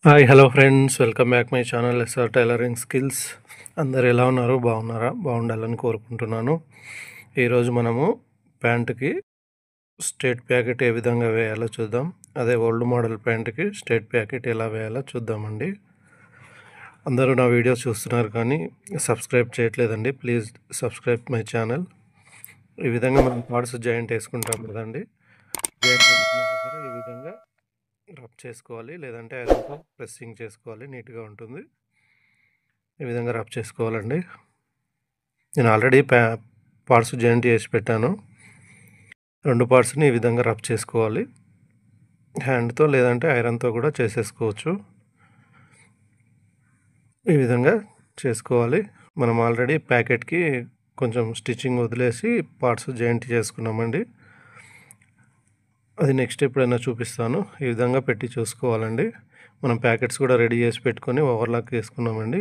Hi hello friends, welcome back my channel SR tailoring skills. అందరు ఎలా ఉన్నారు? బాగున్నారా? బాగుండాలని కోరుకుంటున్నాను. ఈరోజు మనము ప్యాంటుకి స్ట్రేట్ ప్యాకెట్ ఏ విధంగా వేయాలో చూద్దాం. అదే ఓల్డ్ మోడల్ ప్యాంటుకి స్ట్రేట్ ప్యాకెట్ ఎలా వేయాలో చూద్దామండి. అందరూ నా వీడియోస్ చూస్తున్నారు కానీ సబ్స్క్రైబ్ చేయట్లేదండి. Please subscribe my channel. ఈ విధంగా మనం పార్ట్స్ జాయింట్ వేసుకుంటాం కదండి. జాయింట్ వేసుకున్న దగ్గర ఈ విధంగా రబ్ చేసుకోవాలి, లేదంటే ఐరన్తో ప్రెస్సింగ్ చేసుకోవాలి, నీట్గా ఉంటుంది. ఈ విధంగా రబ్ చేసుకోవాలండి. నేను ఆల్రెడీ పార్ట్స్ జాయింట్ చేసి పెట్టాను. 2 పార్ట్స్ని ఈ విధంగా రబ్ చేసుకోవాలి. హ్యాండ్తో లేదంటే ఐరన్తో కూడా చేసేసుకోవచ్చు. ఈ విధంగా చేసుకోవాలి. మనం ఆల్రెడీ ప్యాకెట్కి కొంచెం స్టిచ్చింగ్ వదిలేసి పార్ట్స్ జాయింట్ చేసుకున్నామండి. అది నెక్స్ట్ ఎప్పుడైనా చూపిస్తాను. ఈ విధంగా పెట్టి చూసుకోవాలండి. మనం ప్యాకెట్స్ కూడా రెడీ చేసి పెట్టుకొని ఓవర్లాక్ వేసుకున్నామండి.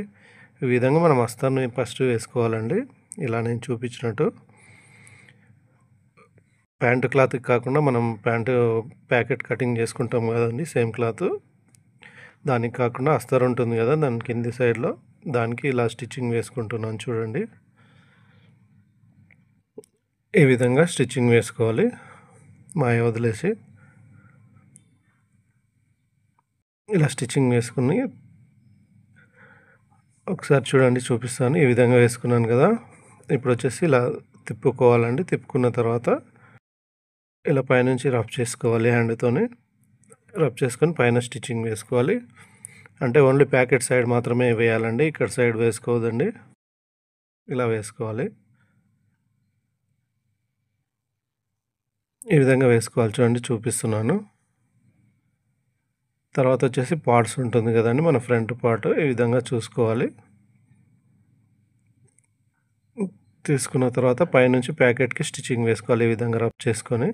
ఈ విధంగా మనం అస్తాన్ని ఫస్ట్ వేసుకోవాలండి, ఇలా నేను చూపించినట్టు. ప్యాంటు క్లాత్కి కాకుండా మనం ప్యాకెట్ కటింగ్ చేసుకుంటాం కదండి, సేమ్ క్లాత్. దానికి కాకుండా అస్తర్ ఉంటుంది కదా, దాని కింది సైడ్లో దానికి ఇలా స్టిచ్చింగ్ వేసుకుంటున్నాను చూడండి. ఈ విధంగా స్టిచ్చింగ్ వేసుకోవాలి, మాయ వదిలేసి ఇలా స్టిచ్చింగ్ వేసుకుని ఒకసారి చూడండి, చూపిస్తాను. ఈ విధంగా వేసుకున్నాను కదా. ఇప్పుడు వచ్చేసి ఇలా తిప్పుకోవాలండి. తిప్పుకున్న తర్వాత ఇలా పైనుంచి రబ్ చేసుకోవాలి, హ్యాండ్తోని రబ్ చేసుకొని పైన స్టిచ్చింగ్ వేసుకోవాలి. అంటే ఓన్లీ ప్యాకెట్ సైడ్ మాత్రమే వేయాలండి, ఇక్కడ సైడ్ వేసుకోవద్దండి. ఇలా వేసుకోవాలి, ఈ విధంగా వేసుకోవాలి. చూడండి, చూపిస్తున్నాను. తర్వాత వచ్చేసి పార్ట్స్ ఉంటుంది కదండి, మన ఫ్రంట్ పార్ట్ ఈ విధంగా చూసుకోవాలి. తీసుకున్న తర్వాత పైనుంచి ప్యాకెట్కి స్టిచ్చింగ్ వేసుకోవాలి, ఈ విధంగా రబ్ చేసుకొని.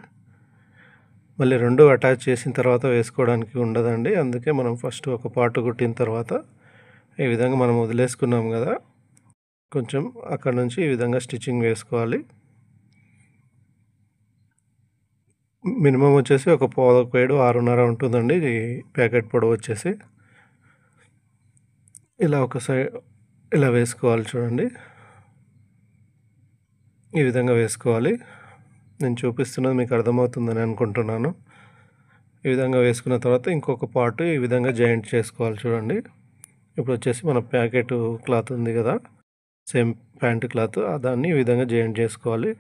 మళ్ళీ 2 అటాచ్ చేసిన తర్వాత వేసుకోవడానికి ఉండదండి, అందుకే మనం ఫస్ట్ ఒక పార్ట్ కుట్టిన తర్వాత ఈ విధంగా మనం వదిలేసుకున్నాం కదా, కొంచెం అక్కడ నుంచి ఈ విధంగా స్టిచ్చింగ్ వేసుకోవాలి. మినిమం వచ్చేసి ఒక 1.5 6.5 ఉంటుందండి ఈ ప్యాకెట్ పొడవు వచ్చేసి. ఇలా ఒక సైడ్ ఇలా వేసుకోవాలి చూడండి, ఈ విధంగా వేసుకోవాలి. నేను చూపిస్తున్నది మీకు అర్థమవుతుందని అనుకుంటున్నాను. ఈ విధంగా వేసుకున్న తర్వాత ఇంకొక పార్ట్ ఈ విధంగా జాయింట్ చేసుకోవాలి చూడండి. ఇప్పుడు వచ్చేసి మన ప్యాకెట్ క్లాత్ ఉంది కదా, సేమ్ ప్యాంట్ క్లాత్, దాన్ని ఈ విధంగా జాయింట్ చేసుకోవాలి.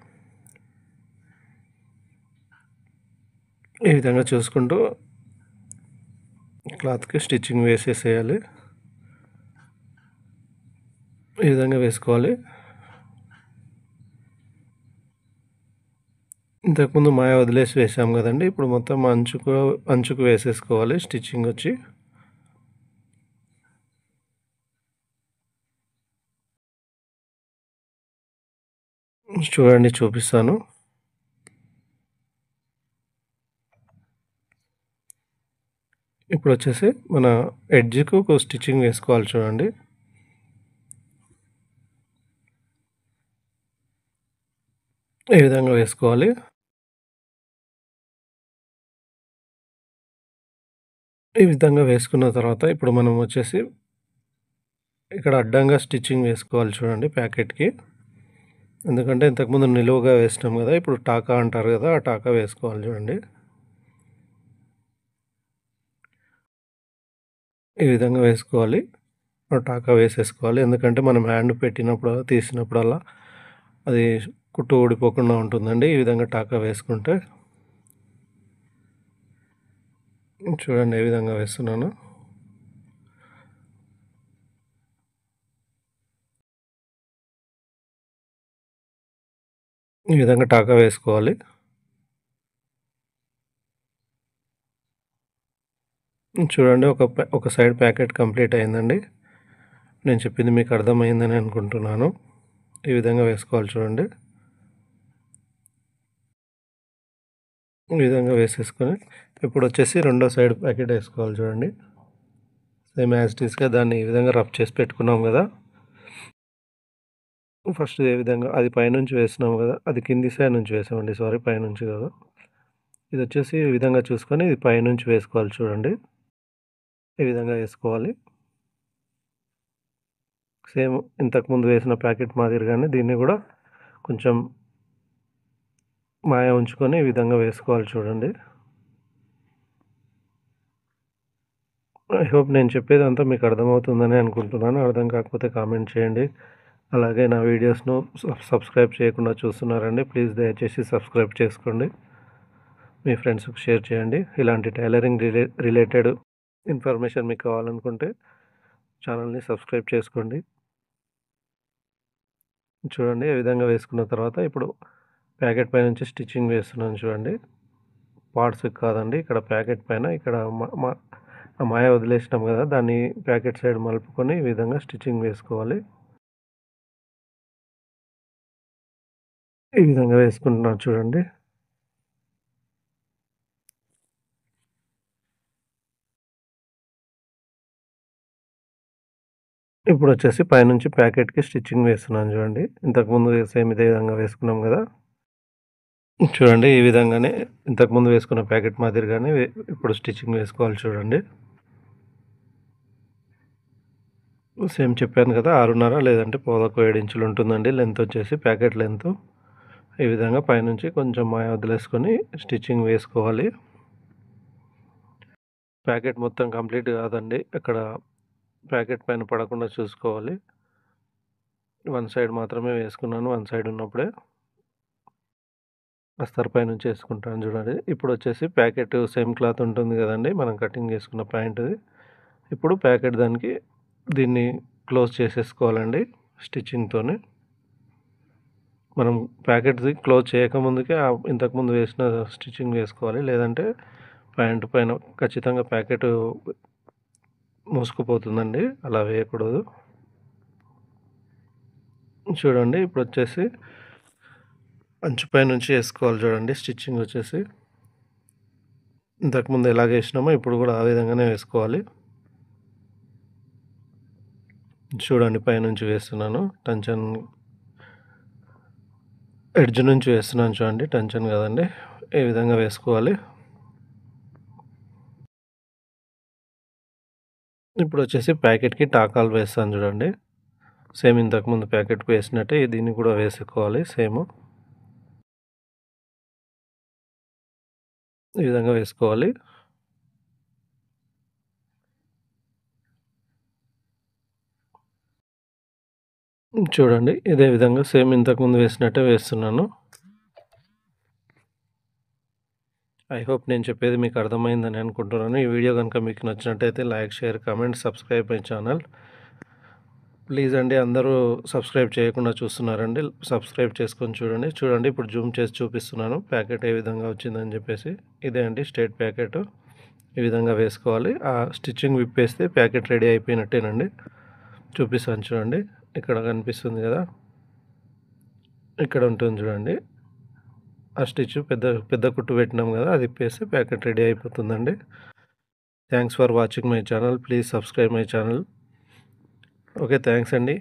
ఈ విధంగా చూసుకుంటూ క్లాత్కి స్టిచ్చింగ్ వేసేసేయాలి, ఈ విధంగా వేసుకోవాలి. ఇంతకుముందు మాయ వదిలేసి వేసాం కదండి, ఇప్పుడు మొత్తం అంచుకు వేసేసుకోవాలి స్టిచ్చింగ్ వచ్చి. చూడండి, చూపిస్తాను. ఇప్పుడు వచ్చేసి మన ఎడ్జ్కు ఒక స్టిచ్చింగ్ వేసుకోవాలి చూడండి. ఈ విధంగా వేసుకోవాలి. ఈ విధంగా వేసుకున్న తర్వాత ఇప్పుడు మనం వచ్చేసి ఇక్కడ అడ్డంగా స్టిచ్చింగ్ వేసుకోవాలి చూడండి ప్యాకెట్కి. ఎందుకంటే ఇంతకుముందు నిలువుగా వేసినాం కదా, ఇప్పుడు టాకా అంటారు కదా, ఆ టాకా వేసుకోవాలి చూడండి. ఈ విధంగా వేసుకోవాలి, టాకా వేసేసుకోవాలి. ఎందుకంటే మనం హ్యాండ్ పెట్టినప్పుడు తీసినప్పుడల్లా అది కుట్టు ఊడిపోకుండా ఉంటుందండి. ఈ విధంగా టాకా వేసుకుంటే. చూడండి ఏ విధంగా వేస్తున్నాను. ఈ విధంగా టాకా వేసుకోవాలి. చూడండి, ఒక సైడ్ ప్యాకెట్ కంప్లీట్ అయిందండి. నేను చెప్పింది మీకు అర్థమైందని అనుకుంటున్నాను. ఈ విధంగా వేసుకోవాలి చూడండి. ఈ విధంగా వేసేసుకొని ఇప్పుడు వచ్చేసి రెండో సైడ్ ప్యాకెట్ వేసుకోవాలి చూడండి. సేమ్ యాజ్ ఇట్ ఈస్గా దాన్ని ఈ విధంగా రఫ్ చేసి పెట్టుకున్నాం కదా. ఫస్ట్ ఏ విధంగా అది పైనుంచి వేసినాం కదా, అది కింది సైడ్ నుంచి వేసామండి, సారీ పైనుంచి కాదు. ఇది వచ్చేసి ఈ విధంగా చూసుకొని ఇది పైనుంచి వేసుకోవాలి చూడండి. ఈ విధంగా వేసుకోవాలి. సేమ్ ఇంతకుముందు వేసిన ప్యాకెట్ మాదిరిగానే దీన్ని కూడా కొంచెం మాయ ఉంచుకొని ఈ విధంగా వేసుకోవాలి చూడండి. ఐ హోప్ నేను చెప్పేదంతా మీకు అర్థమవుతుందని అనుకుంటున్నాను. అర్థం కాకపోతే కామెంట్ చేయండి. అలాగే నా వీడియోస్ను సబ్స్క్రైబ్ చేయకుండా చూస్తున్నారండి, ప్లీజ్ దయచేసి సబ్స్క్రైబ్ చేసుకోండి. మీ ఫ్రెండ్స్కి షేర్ చేయండి. ఇలాంటి టైలరింగ్ రిలేటెడ్ ఇన్ఫర్మేషన్ మీకు కావాలనుకుంటే ఛానల్ని సబ్స్క్రైబ్ చేసుకోండి. చూడండి ఈ విధంగా వేసుకున్న తర్వాత ఇప్పుడు ప్యాకెట్ పై నుంచి స్టిచ్చింగ్ వేస్తున్నాను చూడండి. పార్ట్స్కి కాదండి, ఇక్కడ ప్యాకెట్ పైన ఇక్కడ మాయ వదిలేసినాం కదా, దాన్ని ప్యాకెట్ సైడ్ మలుపుకొని ఈ విధంగా స్టిచ్చింగ్ వేసుకోవాలి. ఈ విధంగా వేసుకుంటున్నాను చూడండి. ఇప్పుడు వచ్చేసి పైనుంచి ప్యాకెట్కి స్టిచ్చింగ్ వేస్తున్నాను చూడండి. ఇంతకుముందు సేమ్ ఇదే విధంగా వేసుకున్నాం కదా, చూడండి ఈ విధంగానే ఇంతకుముందు వేసుకున్న ప్యాకెట్ మాదిరిగానే ఇప్పుడు స్టిచ్చింగ్ వేసుకోవాలి చూడండి. సేమ్ చెప్పాను కదా, 6.5 లేదంటే 7 ఇంచులు ఉంటుందండి లెంత్ వచ్చేసి, ప్యాకెట్ లెంత్. ఈ విధంగా పైనుంచి కొంచెం మాయ వదిలేసుకొని స్టిచ్చింగ్ వేసుకోవాలి. ప్యాకెట్ మొత్తం కంప్లీట్ కాదండి, అక్కడ ప్యాకెట్ పైన పడకుండా చూసుకోవాలి. వన్ సైడ్ మాత్రమే వేసుకున్నాను, వన్ సైడ్ ఉన్నప్పుడే అస్తర్ పై నుంచి వేసుకుంటాను చూడండి. ఇప్పుడు వచ్చేసి ప్యాకెట్ సేమ్ క్లాత్ ఉంటుంది కదండి మనం కటింగ్ చేసుకున్న ప్యాంట్ది. ఇప్పుడు ప్యాకెట్ దానికి దీన్ని క్లోజ్ చేసేసుకోవాలండి స్టిచ్చింగ్తోనే. మనం ప్యాకెట్ది క్లోజ్ చేయకముందుకే ఇంతకుముందు వేసిన స్టిచ్చింగ్ వేసుకోవాలి, లేదంటే ప్యాంట్ పైన ఖచ్చితంగా ప్యాకెట్ మూసుకుపోతుందండి, అలా వేయకూడదు. చూడండి ఇప్పుడు వచ్చేసి అంచుపై నుంచి వేసుకోవాలి చూడండి. స్టిచ్చింగ్ వచ్చేసి ఇంతకుముందు ఎలాగ వేసినామో ఇప్పుడు కూడా ఆ విధంగానే వేసుకోవాలి. చూడండి పైనుంచి వేస్తున్నాను, టెన్షన్ ఎడ్జ్ నుంచి వేస్తున్నాను చూడండి, టెన్షన్ కదండి. ఈ విధంగా వేసుకోవాలి. ఇప్పుడు వచ్చేసి ప్యాకెట్కి టాకాలు వేస్తాను చూడండి. సేమ్ ఇంతకుముందు ప్యాకెట్కి వేసినట్టే దీన్ని కూడా వేసుకోవాలి సేమ్. ఈ విధంగా వేసుకోవాలి. చూడండి ఇదే విధంగా సేమ్ ఇంతకుముందు వేసినట్టే వేస్తున్నాను. ఐ హోప్ నేను చెప్పేది మీకు అర్థమైందని అనుకుంటున్నాను. ఈ వీడియో కనుక మీకు నచ్చినట్టయితే like, share, comment, subscribe my channel. Please అండి, అందరూ సబ్స్క్రైబ్ చేయకుండా చూస్తున్నారండి, సబ్స్క్రైబ్ చేసుకొని చూడండి. చూడండి ఇప్పుడు జూమ్ చేసి చూపిస్తున్నాను ప్యాకెట్ ఏ విధంగా వచ్చిందని చెప్పేసి. ఇదే అండి స్ట్రైట్ ప్యాకెట్, ఈ విధంగా వేసుకోవాలి. ఆ స్టిచ్చింగ్ విప్పేస్తే ప్యాకెట్ రెడీ అయిపోయినట్టేనండి. చూపిస్తాను చూడండి, ఇక్కడ కనిపిస్తుంది కదా, ఇక్కడ ఉంటుంది చూడండి ఆ స్టిచ్, పెద్ద కుట్టు పెట్టినాం కదా, అది ఇప్పేస్తే ప్యాకెట్ రెడీ అయిపోతుందండి. Thanks for watching my channel, please subscribe my channel. Okay, thanks అండి.